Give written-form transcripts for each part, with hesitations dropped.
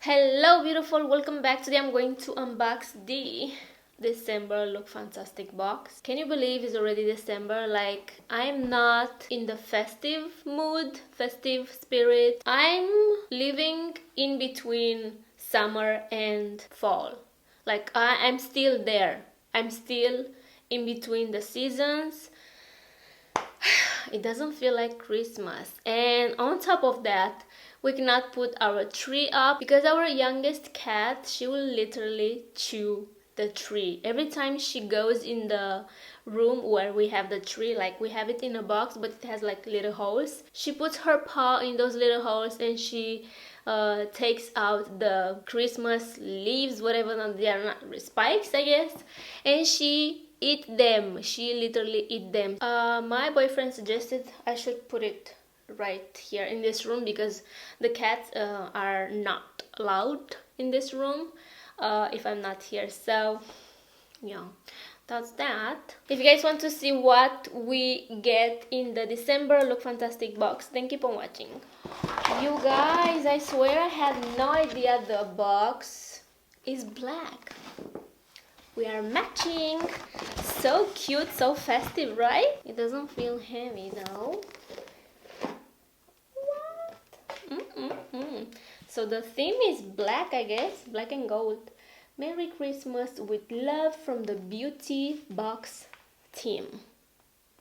Hello beautiful, welcome back. Today I'm going to unbox the December Lookfantastic box. Can you believe it's already December? Like, I'm not in the festive mood, festive spirit. I'm living in between summer and fall. Like, I'm still there. I'm still in between the seasons. It doesn't feel like Christmas, and on top of that we cannot put our tree up because our youngest cat, she will literally chew the tree every time she goes in the room where we have the tree. Like, we have it in a box but it has like little holes. She puts her paw in those little holes and she takes out the Christmas leaves, whatever, they are not spikes I guess, and she eat them. She literally eat them. My boyfriend suggested I should put it right here in this room because the cats are not allowed in this room if I'm not here. So yeah, that's that. If you guys want to see what we get in the December Lookfantastic box, then keep on watching. You guys, I swear I had no idea the box is black. We are matching. So cute, so festive, right? It doesn't feel heavy though. What? So the theme is black, I guess. Black and gold. Merry Christmas with love from the beauty box team.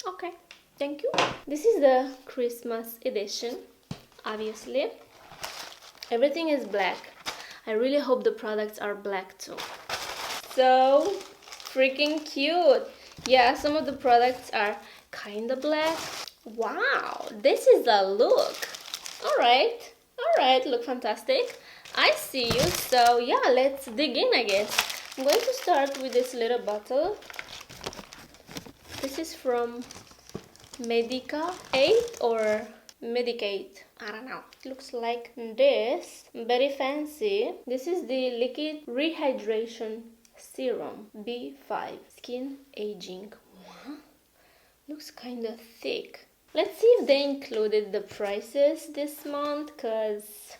Okay, thank you. This is the Christmas edition, obviously. Everything is black. I really hope the products are black too. So freaking cute. Yeah, some of the products are kinda black. Wow, this is the look. Alright, Lookfantastic, I see you. So yeah, let's dig in, I guess. I'm going to start with this little bottle. This is from Medica 8 or Medicate, I don't know. It looks like this, very fancy. This is the liquid rehydration serum B5 skin aging. What? Looks kind of thick. Let's see if they included the prices this month, cause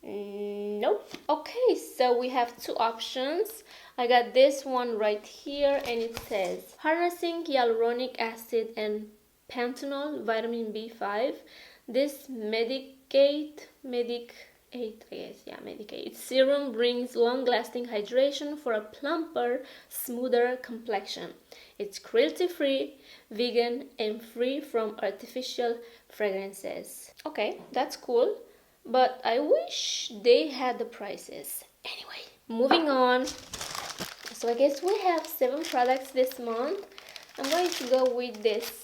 nope. Okay, so we have two options. I got this one right here and it says harnessing hyaluronic acid and panthenol vitamin B5. This Medicate serum brings long-lasting hydration for a plumper, smoother complexion. It's cruelty-free, vegan, and free from artificial fragrances. Okay, that's cool, but I wish they had the prices. Anyway, moving on. So I guess we have 7 products this month. I'm going to go with this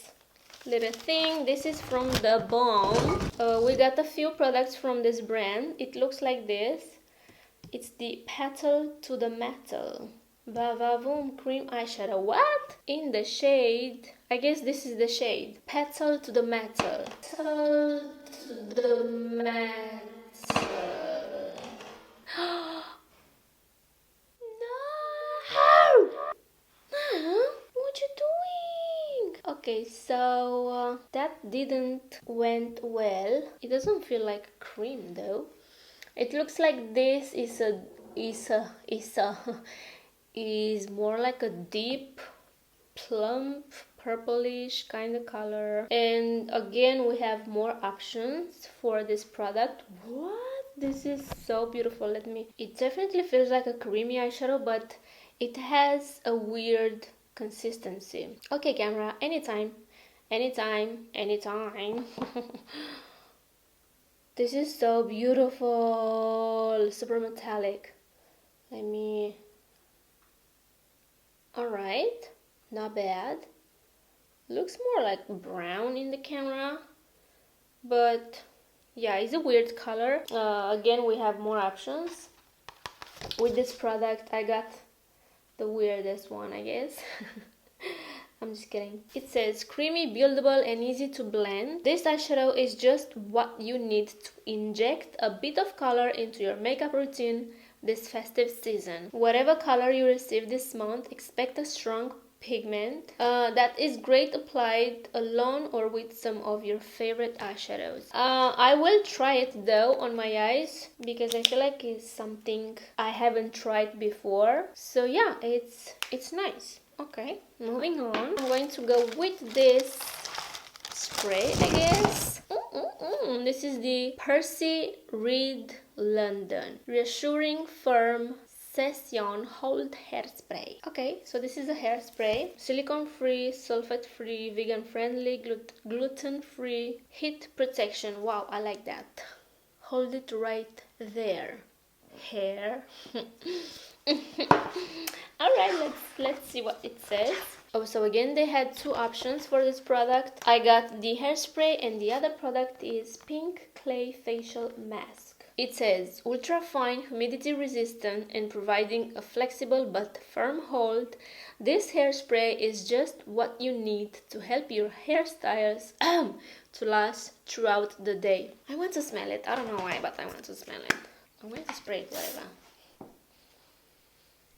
little thing. This is from theBalm. We got a few products from this brand. It looks like this. It's the Petal to the Metal Vavavoom cream eyeshadow. What? In the shade, I guess this is the shade Petal to the Metal. Petal to the Metal. Okay, so that didn't went well. It doesn't feel like cream though. It looks like this is more like a deep plump purplish kind of color. And again, we have more options for this product. What? This is so beautiful. It definitely feels like a creamy eyeshadow, but it has a weird consistency. Okay, camera, anytime. This is so beautiful, super metallic. Alright, not bad. Looks more like brown in the camera, but yeah, it's a weird color. Again, we have more options. With this product, I got the weirdest one, I guess. I'm just kidding. It says creamy, buildable, and easy to blend. This eyeshadow is just what you need to inject a bit of color into your makeup routine this festive season. Whatever color you receive this month, expect a strong pigment that is great applied alone or with some of your favorite eyeshadows. I will try it though on my eyes because I feel like it's something I haven't tried before. So yeah, it's nice. Okay, moving on. I'm going to go with this spray, I guess. This is the Percy Red London Reassuring Firm Session Hold Hairspray. Okay, so this is a hairspray. Silicone-free, sulfate-free, vegan-friendly, gluten-free, heat protection. Wow, I like that. Hold it right there. Hair. Alright, let's see what it says. Oh, so again they had two options for this product. I got the hairspray and the other product is pink clay facial mask. It says ultra fine, humidity resistant and providing a flexible but firm hold. This hairspray is just what you need to help your hairstyles to last throughout the day. I want to smell it. I don't know why, but I want to smell it. I'm going to spray it, whatever.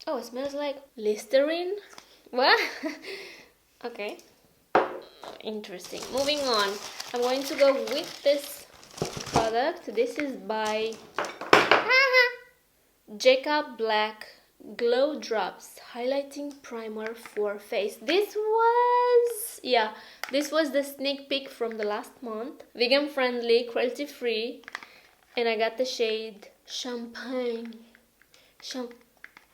Oh, it smells like Listerine. What? Okay. Interesting. Moving on. I'm going to go with this product. This is by Jecca Blac Glow Drops Highlighting Primer for Face. This was the sneak peek from the last month. Vegan friendly, cruelty free, and I got the shade Champagne.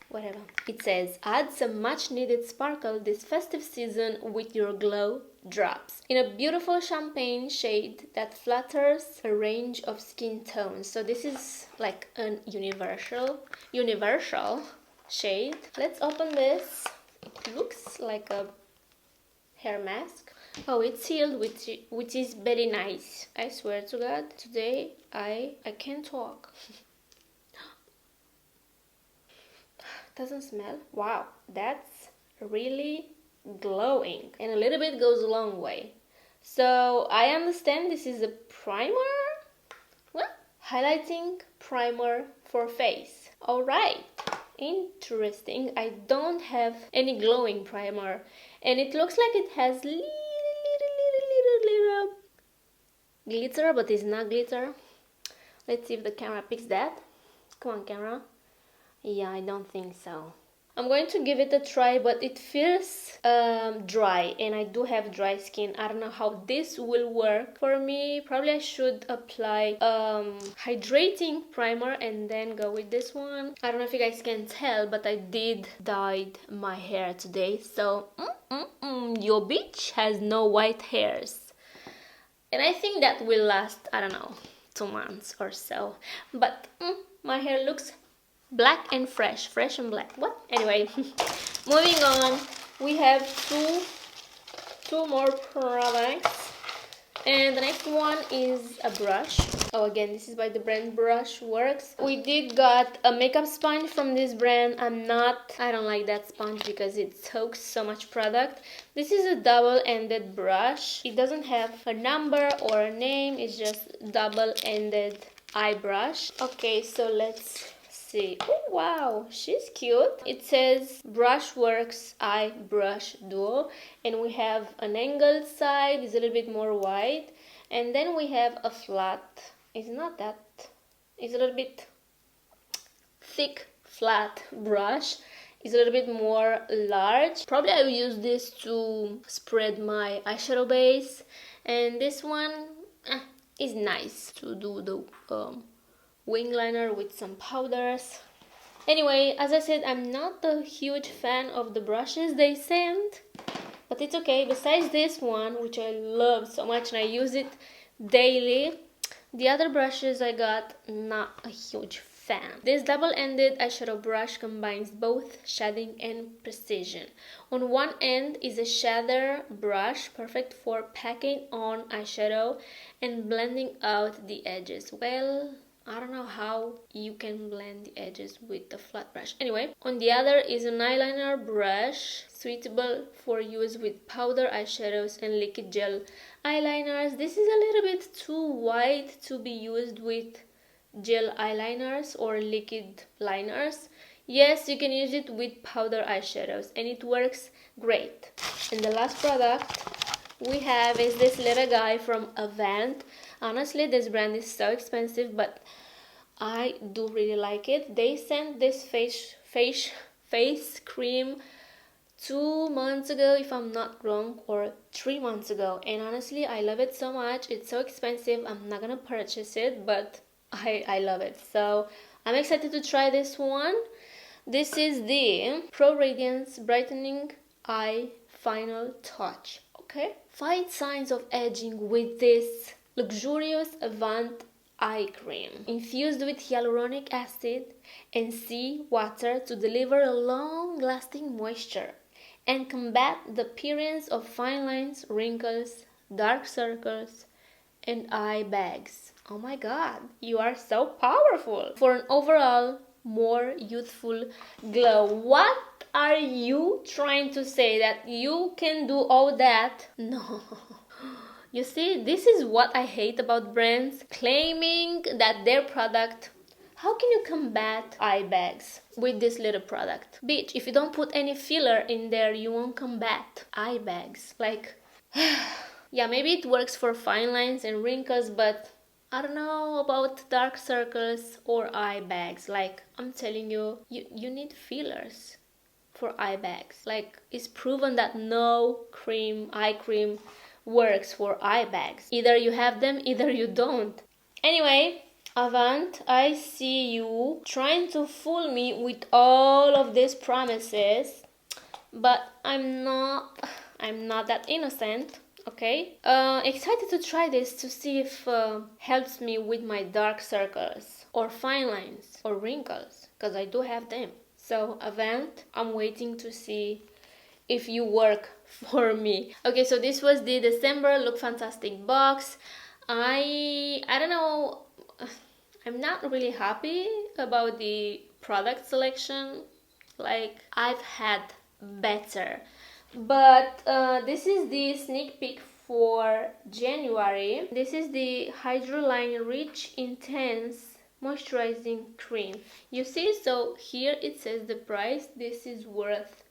Whatever. It says, add some much needed sparkle this festive season with your glow drops in a beautiful champagne shade that flatters a range of skin tones. So this is like an universal shade. Let's open this. It looks like a hair mask. Oh, it's sealed, which is very nice. I swear to God, today I can't talk. Doesn't smell. Wow, that's really glowing, and a little bit goes a long way. So I understand this is a primer. What? Highlighting primer for face. All right, interesting. I don't have any glowing primer, and it looks like it has little glitter, but it's not glitter. Let's see if the camera picks that. Come on, camera. Yeah, I don't think so. I'm going to give it a try, but it feels dry, and I do have dry skin. I don't know how this will work for me. Probably I should apply hydrating primer and then go with this one. I don't know if you guys can tell, but I did dye my hair today, so your bitch has no white hairs. And I think that will last, I don't know, 2 months or so. But my hair looks black and fresh and black. What? Anyway, moving on, we have two more products, and the next one is a brush. Oh, again, this is by the brand Brushworks. We did got a makeup sponge from this brand. I don't like that sponge because it soaks so much product. This is a double-ended brush. It doesn't have a number or a name, it's just double-ended eye brush. Okay, so let's see. Oh wow, she's cute. It says Brushworks Eye Brush Duo, and we have an angled side, it's a little bit more wide, and then we have a flat. It's not that, it's a little bit thick, flat brush. It's a little bit more large. Probably I will use this to spread my eyeshadow base, and this one is nice to do the wing liner with some powders. Anyway, as I said, I'm not a huge fan of the brushes they send, but it's okay. Besides this one, which I love so much and I use it daily, the other brushes I got, not a huge fan. This double-ended eyeshadow brush combines both shading and precision. On one end is a shader brush, perfect for packing on eyeshadow and blending out the edges. Well, I don't know how you can blend the edges with the flat brush. Anyway, on the other is an eyeliner brush, suitable for use with powder eyeshadows and liquid gel eyeliners. This is a little bit too wide to be used with gel eyeliners or liquid liners. Yes, you can use it with powder eyeshadows and it works great. And the last product we have is this little guy from AVANT. Honestly, this brand is so expensive, but I do really like it. They sent this face cream 2 months ago, if I'm not wrong, or 3 months ago, and honestly I love it so much. It's so expensive, I'm not gonna purchase it, but I love it, so I'm excited to try this one. This is the Pro Radiance Brightening Eye Final Touch. Okay, find signs of aging with this luxurious AVANT eye cream infused with hyaluronic acid and sea water to deliver a long-lasting moisture and combat the appearance of fine lines, wrinkles, dark circles, and eye bags. Oh my god, you are so powerful! For an overall more youthful glow. What are you trying to say? That you can do all that? No. You see, this is what I hate about brands claiming that their product. How can you combat eye bags with this little product? Bitch, if you don't put any filler in there, you won't combat eye bags. Like, yeah, maybe it works for fine lines and wrinkles, but I don't know about dark circles or eye bags. Like, I'm telling you, you need fillers for eye bags. Like, it's proven that no eye cream works for eye bags. Either you have them, either you don't. Anyway, AVANT, I see you trying to fool me with all of these promises, but I'm not that innocent. Okay, excited to try this to see if helps me with my dark circles or fine lines or wrinkles, because I do have them. So AVANT, I'm waiting to see if you work for me. Okay, so this was the December Lookfantastic box. I don't know, I'm not really happy about the product selection. Like, I've had better, but this is the sneak peek for January. This is the Hydroline Rich Intense Moisturizing Cream. You see, so here it says the price. This is worth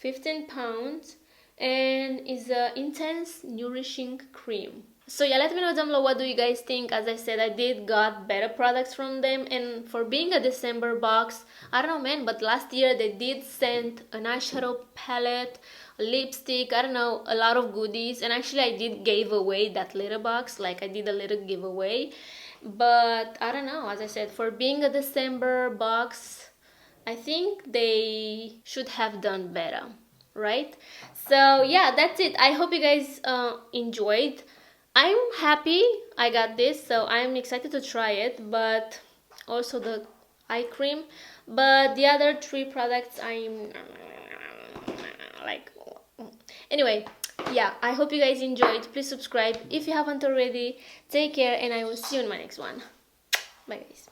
£15 and is a intense nourishing cream. So yeah, let me know down below what do you guys think. As I said, I did got better products from them, and for being a December box, I don't know man, but last year they did send an eyeshadow palette, a lipstick, I don't know, a lot of goodies, and actually I did give away that little box, like I did a little giveaway. But I don't know, as I said, for being a December box, I think they should have done better, right? So yeah, that's it. I hope you guys enjoyed. I'm happy I got this, so I'm excited to try it, but also the eye cream. But the other 3 products, I'm like, anyway, yeah, I hope you guys enjoyed. Please subscribe if you haven't already. Take care, and I will see you in my next one. Bye guys.